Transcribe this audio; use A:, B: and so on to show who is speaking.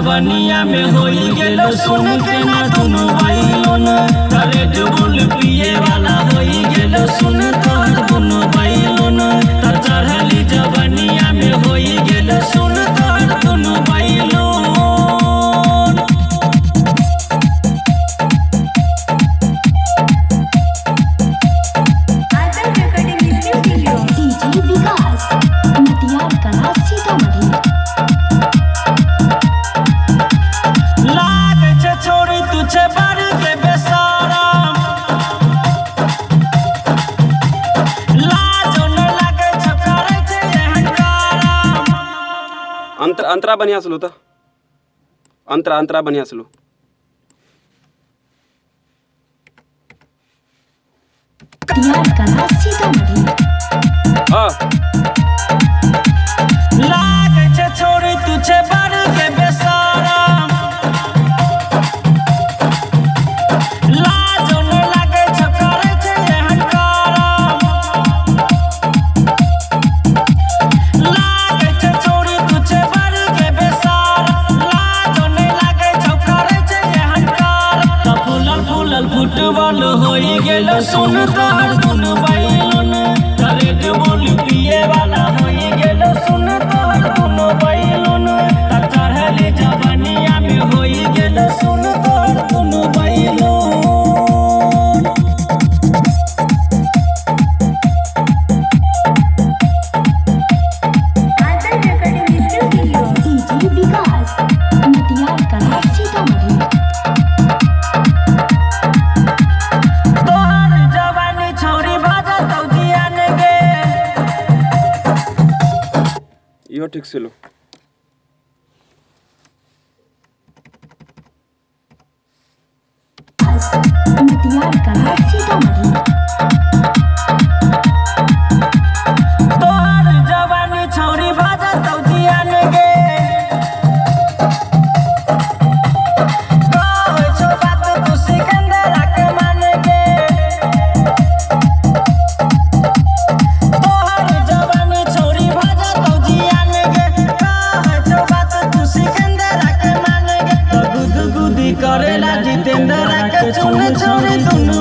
A: जवानिया में होई गेलो सुन के ना दुनु बाइलन रेड बुल पिए वाला होई गेलो सुन तोहर दुनु बाइलन चढ़ली जवानिया में होई गेलो सुन तोहर दुनु बाइलन।
B: अंतरा बढ़िया से लो तो अंतरा बढ़िया से लो।
A: लागे छे छोड़ी तुझे बार के बेसाराम लाजो न लागे छे करे छे एहन काम लागे छे छोड़ी तुझे बार के बेसाराम लाजो न लागे छे करे छे एहन काम त फूलल फुटबॉल होई गेलो सुन तोहर दुनु बाइलन रेड बुल पिए वाला होई गेलो सुन तोहर दुनु बाइलन चढ़ली जवानिया में होई गेलो सुन तोहर दुनु बाइलन।
B: यो ठीक से लो।
A: तोहर जवानी छौरी भाजा तौजिया ने गे कहै छो बात तू सिकंदरा के माने गे तोहर जवानी छौरी भाजा तौजिया ने गे कहै छो बात तू सिकंदरा के माने गे गुद गुदी करेला जितेंद्रा के चुन छोरी दुनु